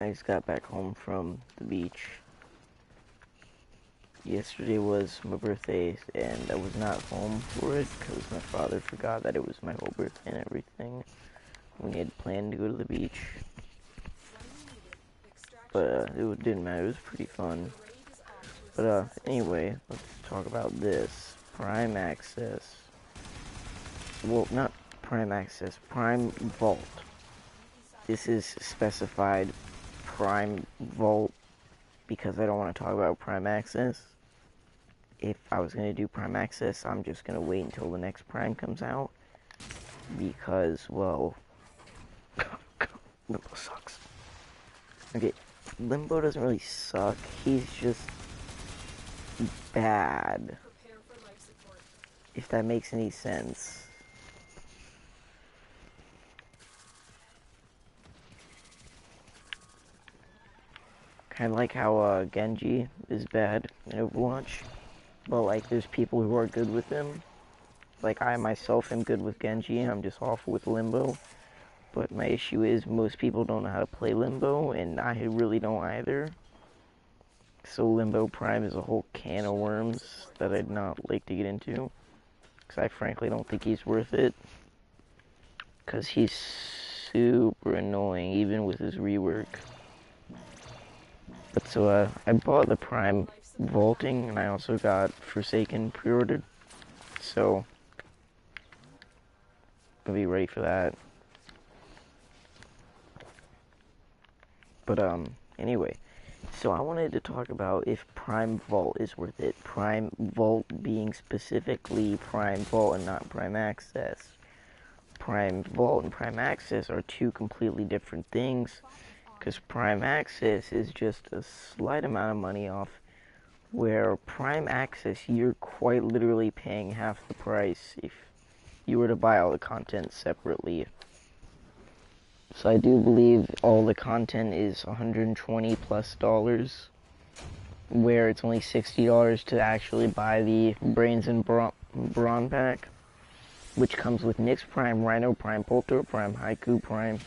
I just got back home from the beach. Yesterday was my birthday, and I was not home for it because my father forgot that it was my whole birthday and everything. We had planned to go to the beach, but it didn't matter. It was pretty fun. But anyway, let's talk about this. Prime Access. Well, not Prime Access. Prime Vault. This is specified Prime Vault because I don't want to talk about Prime Access. If I was going to do Prime Access, I'm just going to wait until the next Prime comes out. Because, well, Limbo sucks. Okay, Limbo doesn't really suck. He's just bad. If that makes any sense. Kind of like how Genji is bad in Overwatch. But like, there's people who are good with him. Like, I myself am good with Genji. I'm just awful with Limbo. But my issue is most people don't know how to play Limbo, and I really don't either. So Limbo Prime is a whole can of worms that I'd not like to get into. Because I frankly don't think he's worth it. Because he's super annoying, even with his rework. But so, I bought the Prime Vaulting, and I also got Forsaken pre-ordered. So, I'll be ready for that. But, anyway. So I wanted to talk about if Prime Vault is worth it. Prime Vault being specifically Prime Vault and not Prime Access. Prime Vault and Prime Access are two completely different things. Because Prime Access is just a slight amount of money off. Where Prime Access, you're quite literally paying half the price if you were to buy all the content separately. So I do believe all the content is $120 plus, where it's only $60 to actually buy the Brains and Brawn pack, which comes with Nyx Prime, Rhino Prime, Polter Prime, Haiku Prime,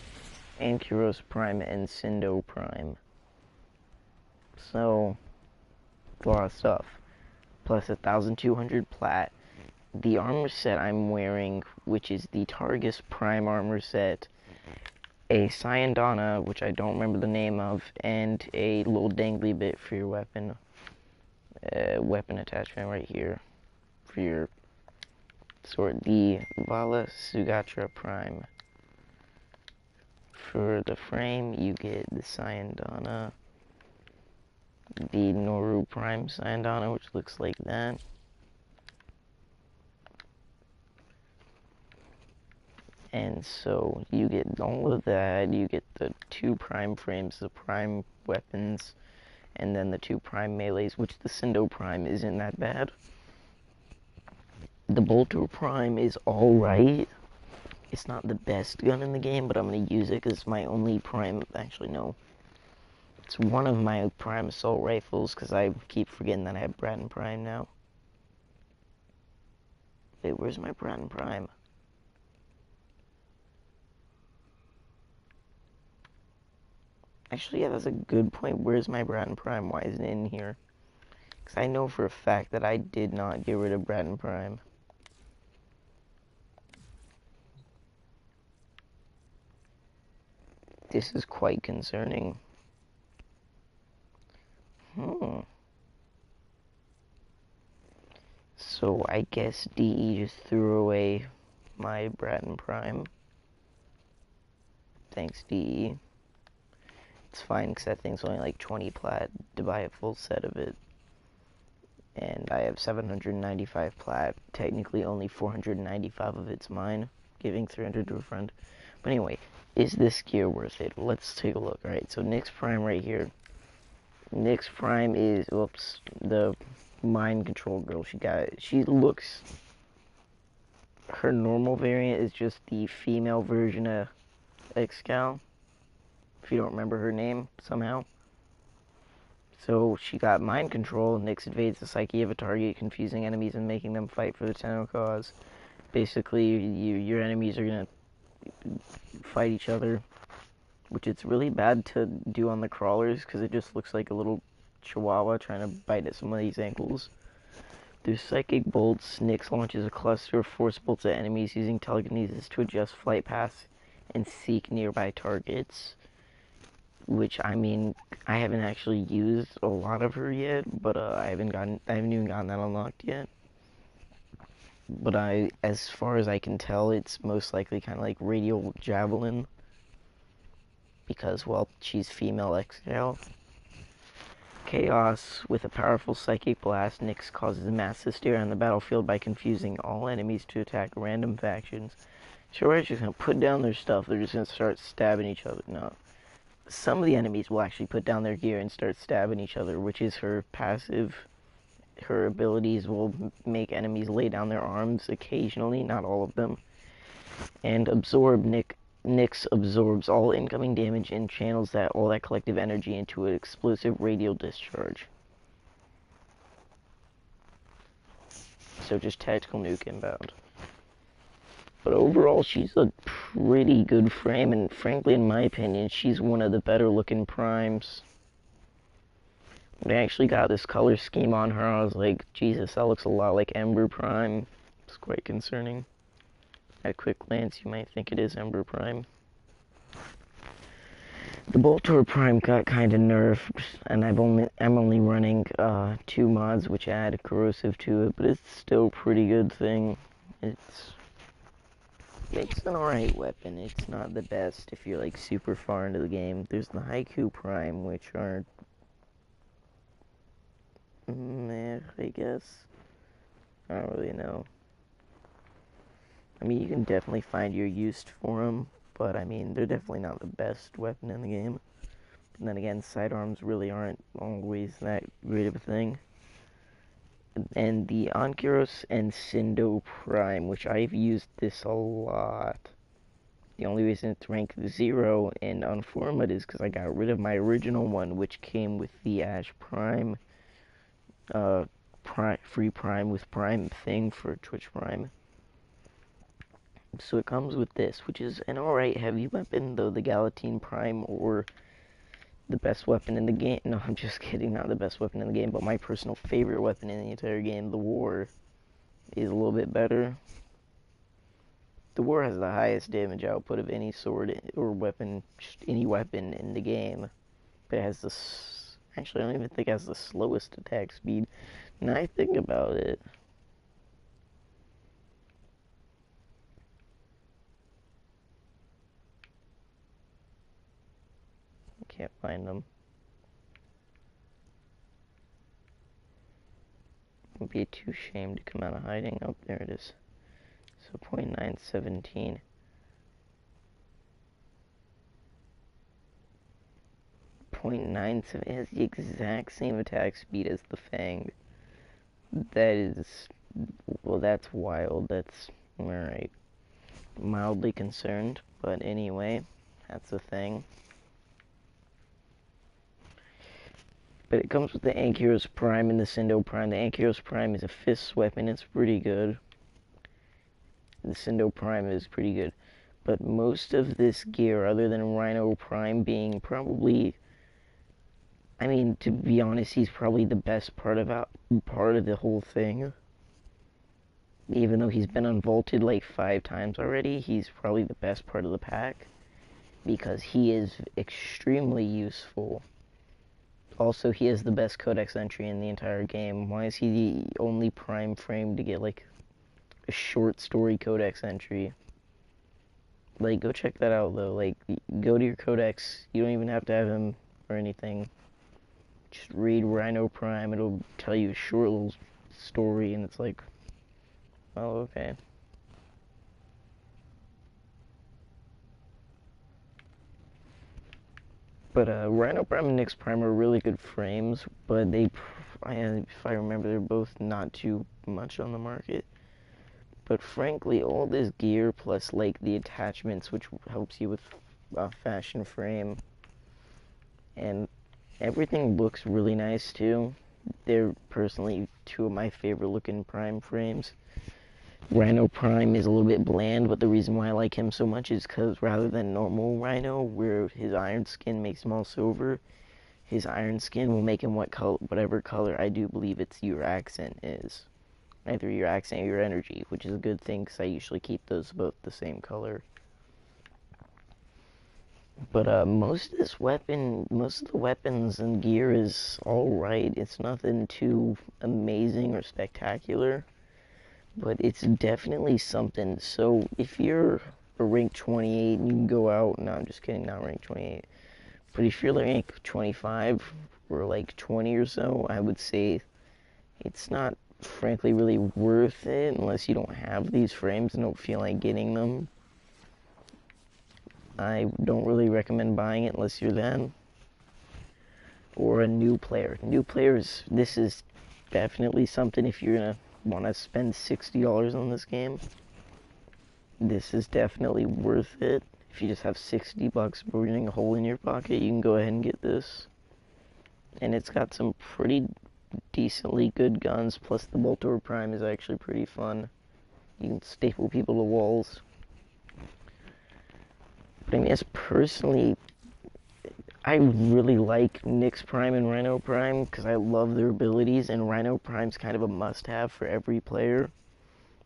and Kuros Prime, and Sindo Prime. So, a lot of stuff. Plus 1,200 plat. The armor set I'm wearing, which is the Targus Prime armor set, a Syandana, which I don't remember the name of, and a little dangly bit for your weapon. Weapon attachment right here for your sword. The Vala Sugatra Prime. For the frame, you get the Syandana, the Noru Prime Syandana, which looks like that. And so you get all of that, you get the 2 prime frames, the prime weapons, and then the 2 prime melees, which the Sindo Prime isn't that bad. The Bolter Prime is alright. It's not the best gun in the game, but I'm going to use it because it's my only prime, actually no. It's one of my prime assault rifles because I keep forgetting that I have Braton Prime now. Wait, where's my Braton Prime? Actually, yeah, that's a good point. Where's my Braton Prime? Why isn't it in here? Because I know for a fact that I did not get rid of Braton Prime. This is quite concerning. So I guess DE just threw away my Braton Prime. Thanks, DE. It's fine because that thing's only like 20 plat to buy a full set of it. And I have 795 plat. Technically only 495 of it's mine, giving 300 to a friend. But anyway, is this gear worth it? Let's take a look. Alright, so Nyx Prime right here. Nyx Prime is, whoops, the mind control girl. She looks, her normal variant is just the female version of Excal. If you don't remember her name, somehow. So she got mind control. Nyx invades the psyche of a target, confusing enemies and making them fight for the general cause. Basically, your enemies are gonna fight each other which it's really bad to do on the crawlers because it just looks like a little chihuahua trying to bite at somebody's ankles. Through Psychic Bolts, Nyx launches a cluster of Force Bolts at enemies using telekinesis to adjust flight paths and seek nearby targets. Which, I mean, I haven't actually used a lot of her yet, but I haven't even gotten that unlocked yet. But as far as I can tell, it's most likely kind of like Radial Javelin, because, well, she's female Exhale. Chaos, with a powerful Psychic Blast, Nyx causes mass hysteria on the battlefield by confusing all enemies to attack random factions. Sure, we're just gonna put down their stuff, they're just gonna start stabbing each other. No. Some of the enemies will actually put down their gear and start stabbing each other, which is her passive. Her abilities will make enemies lay down their arms occasionally, not all of them. And Absorb, Nyx absorbs all incoming damage and channels all that collective energy into an explosive radial discharge. So just tactical nuke inbound. But overall, she's a pretty good frame, and frankly, in my opinion, she's one of the better looking primes. When I actually got this color scheme on her, I was like, Jesus, that looks a lot like Ember Prime. It's quite concerning. At a quick glance, you might think it is Ember Prime. The Boltor Prime got kind of nerfed, and I'm only running 2 mods which add corrosive to it, but it's still a pretty good thing. It's an alright weapon. It's not the best if you're like super far into the game. There's the Haiku Prime, which are I guess. I don't really know. I mean, you can definitely find your use for them, but I mean, they're definitely not the best weapon in the game. And then again, sidearms really aren't always that great of a thing. And the Ankyros and Sindo Prime, which I've used this a lot. The only reason it's ranked 0 in Unformed is because I got rid of my original one, which came with the Ash Prime, free Prime with Prime thing for Twitch Prime. So it comes with this, which is an alright heavy weapon, though the Galatine Prime, or the best weapon in the game. No, I'm just kidding, not the best weapon in the game, but my personal favorite weapon in the entire game, the War, is a little bit better. The War has the highest damage output of any sword or weapon, just any weapon in the game. But it has the... Actually, I don't even think it has the slowest attack speed. Now I think about it. Can't find them. Would be too shame to come out of hiding. Oh, there it is. So 0.917. .97 has the exact same attack speed as the Fang. That is, well, that's wild. That's alright. Mildly concerned, but anyway, that's the thing. But it comes with the Ankyros Prime and the Sindo Prime. The Ankyros Prime is a fist weapon. It's pretty good. The Sindo Prime is pretty good. But most of this gear, other than Rhino Prime being probably... I mean, to be honest, he's probably the best part of the whole thing. Even though he's been unvaulted like 5 times already, he's probably the best part of the pack. Because he is extremely useful. Also, he has the best codex entry in the entire game. Why is he the only prime frame to get, like, a short story codex entry? Like, go check that out, though. Like, go to your codex. You don't even have to have him or anything. Just read Rhino Prime. It'll tell you a short little story, and it's like, oh, okay. But Rhino Prime and Nyx Prime are really good frames, but if I remember, they're both not too much on the market. But frankly, all this gear plus like the attachments, which helps you with fashion frame, and everything looks really nice too. They're personally 2 of my favorite looking Prime frames. Rhino Prime is a little bit bland, but the reason why I like him so much is because rather than normal Rhino, where his iron skin makes him all silver, his iron skin will make him whatever color I do believe it's your accent is. Either your accent or your energy, which is a good thing because I usually keep those both the same color. But most of the weapons and gear is alright. It's nothing too amazing or spectacular, but it's definitely something. So if you're a rank 28 and you can go out, no, I'm just kidding, not rank 28. But if you're rank 25 or like 20 or so, I would say it's not frankly really worth it unless you don't have these frames and don't feel like getting them. I don't really recommend buying it unless you're then or a new player. New players, this is definitely something if you're gonna want to spend $60 on this game. This is definitely worth it. If you just have 60 bucks burning a hole in your pocket, you can go ahead and get this. And it's got some pretty decently good guns, plus the Boltor Prime is actually pretty fun. You can staple people to walls. But I mean, as personally, I really like Nyx Prime and Rhino Prime because I love their abilities, and Rhino Prime's kind of a must-have for every player.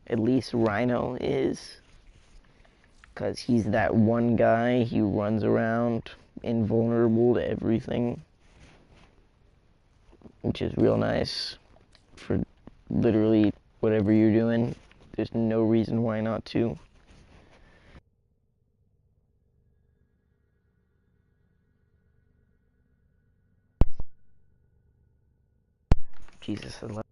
At least Rhino is, because he's that one guy, he runs around invulnerable to everything, which is real nice for literally whatever you're doing. There's no reason why not to. Jesus, I love.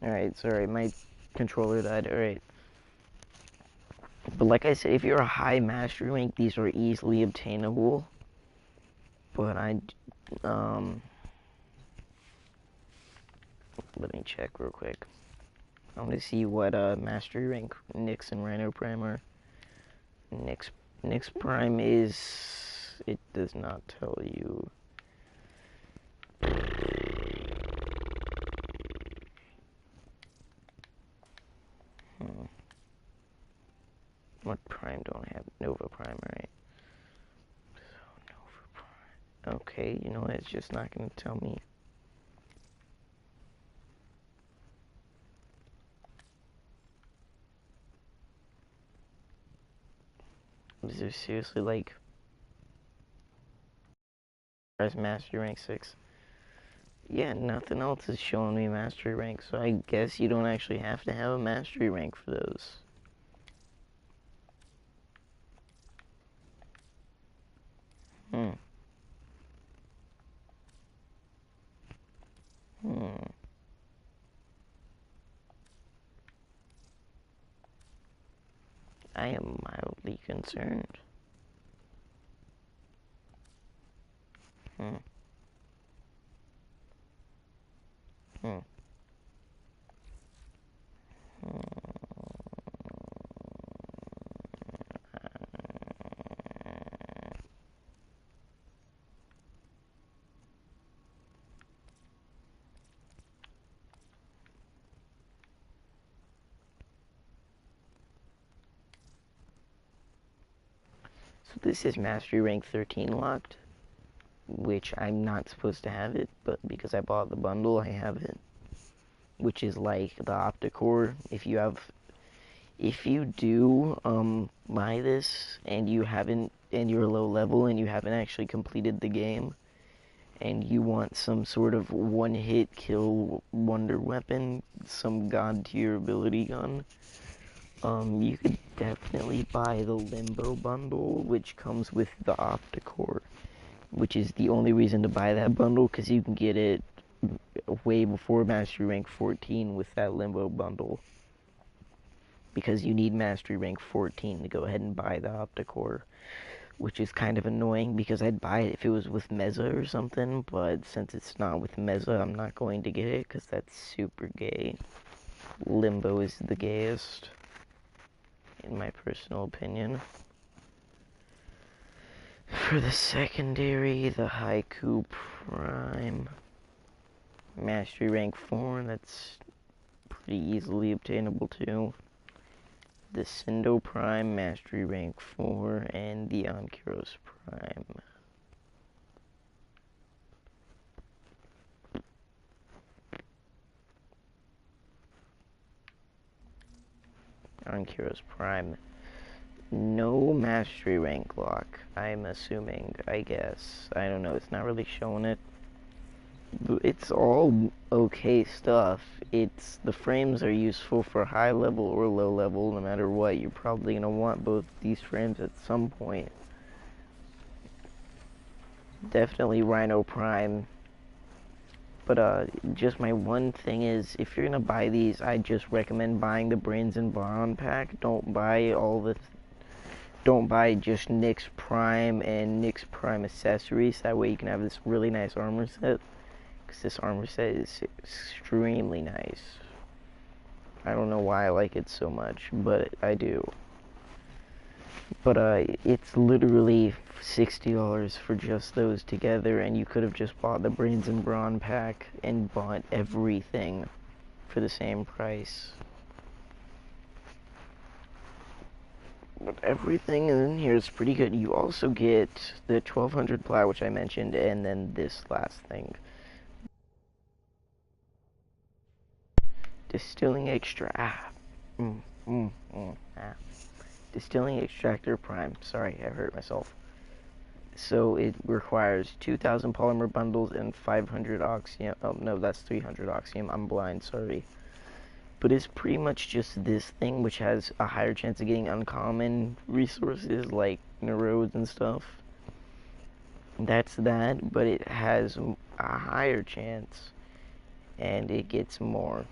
Alright, sorry, my controller died. Alright. But like I said, if you're a high mastery rank, these are easily obtainable. But let me check real quick. I want to see what mastery rank Nyx and Rhino Prime are. Nyx Prime is, it does not tell you. What Prime don't I have? Nova Prime, right? So Nova Prime. Okay, you know what? It's just not going to tell me. Is there seriously like as mastery rank 6? Yeah, nothing else is showing me mastery rank, so I guess you don't actually have to have a mastery rank for those. Hmm. I am mildly concerned. Hmm. Hmm. So this is mastery rank 13 locked, which I'm not supposed to have it, but because I bought the bundle, I have it. Which is like the Opticore. If you do buy this and you're low level and you haven't actually completed the game, and you want some sort of one-hit kill wonder weapon, some god tier ability gun, you could definitely buy the Limbo bundle, which comes with the Opticore, which is the only reason to buy that bundle, because you can get it way before Mastery Rank 14 with that Limbo bundle. Because you need Mastery Rank 14 to go ahead and buy the Opticore, which is kind of annoying because I'd buy it if it was with Meza or something, but since it's not with Meza, I'm not going to get it because that's super gay. Limbo is the gayest, in my personal opinion. For the secondary, the Haiku Prime. Mastery rank 4, that's pretty easily obtainable too. The Sindo Prime, Mastery rank 4, and the Ankyros Prime. Ankyros Prime. No mastery rank lock, I'm assuming, I guess. I don't know, it's not really showing it. It's all okay stuff. The frames are useful for high level or low level, no matter what. You're probably gonna want both these frames at some point. Definitely Rhino Prime. But just my one thing is, if you're gonna buy these, I just recommend buying the Brains and Bond pack. Don't buy just Nyx Prime and Nyx Prime accessories. That way you can have this really nice armor set. Because this armor set is extremely nice. I don't know why I like it so much, but I do. But it's literally $60 for just those together, and you could have just bought the Brains and Brawn pack and bought everything for the same price. But everything in here is pretty good. You also get the 1200 plat, which I mentioned, and then this last thing. Distilling Distilling Extractor Prime. Sorry, I hurt myself. So it requires 2,000 polymer bundles and 500 oxium. Oh no, that's 300 oxium. I'm blind, sorry. But it's pretty much just this thing, which has a higher chance of getting uncommon resources like Nerodes and stuff. That's that, but it has a higher chance, and it gets more.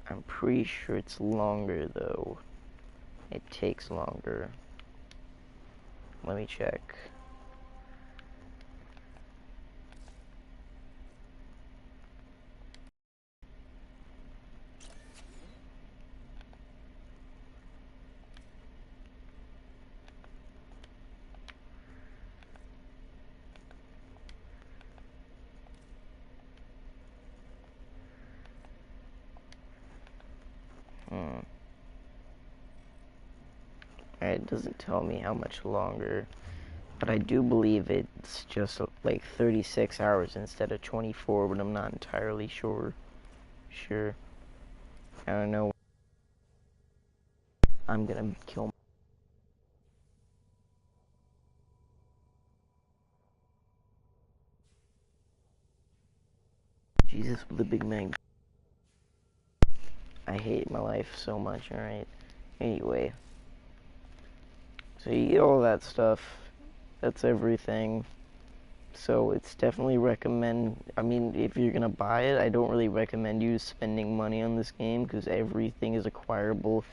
I'm pretty sure it's longer though. It takes longer. Let me check. It doesn't tell me how much longer, but I do believe it's just like 36 hours instead of 24, but I'm not entirely sure. I don't know. I'm gonna kill Jesus with the Big Mac. I hate my life so much, alright? Anyway. So you get all that stuff. That's everything. So it's definitely I mean, if you're gonna buy it, I don't really recommend you spending money on this game, because everything is acquirable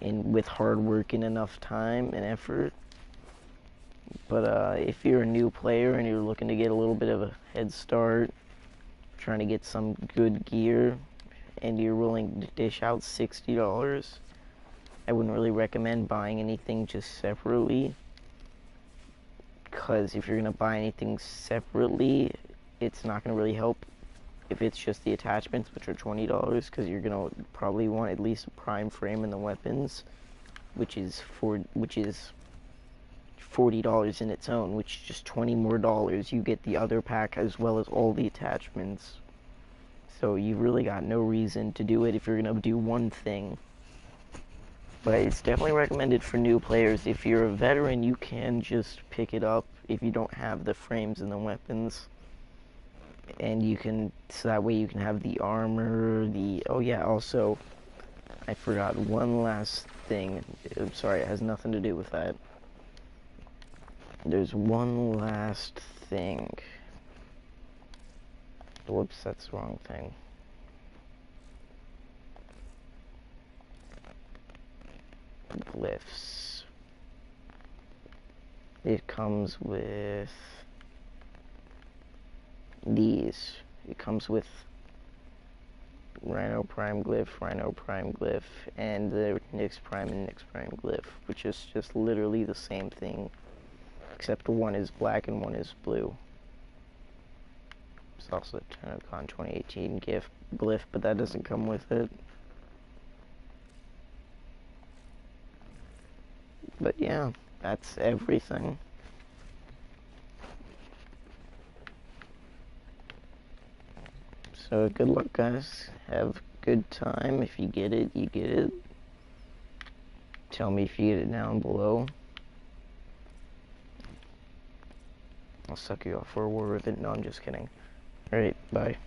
with hard work and enough time and effort. But if you're a new player and you're looking to get a little bit of a head start, trying to get some good gear, and you're willing to dish out $60, I wouldn't really recommend buying anything just separately. Because if you're going to buy anything separately, it's not going to really help if it's just the attachments, which are $20, because you're going to probably want at least a prime frame in the weapons, which is $40 in its own, which is just $20 more. You get the other pack as well as all the attachments. So you've really got no reason to do it if you're going to do one thing. But it's definitely recommended for new players. If you're a veteran, you can just pick it up if you don't have the frames and the weapons. And so that way you can have the armor, oh yeah, also, I forgot one last thing. I'm sorry, it has nothing to do with that. There's one last thing. Whoops, that's the wrong thing. Glyphs. It comes with these. It comes with Rhino Prime Glyph, and the Nyx Prime and Nyx Prime Glyph, which is just literally the same thing, except one is black and one is blue. It's also a TennoCon 2018 glyph, but that doesn't come with it. But yeah, that's everything. So good luck, guys. Have a good time. If you get it, you get it. Tell me if you get it down below. I'll suck you off for a war with it. No, I'm just kidding. Alright, bye.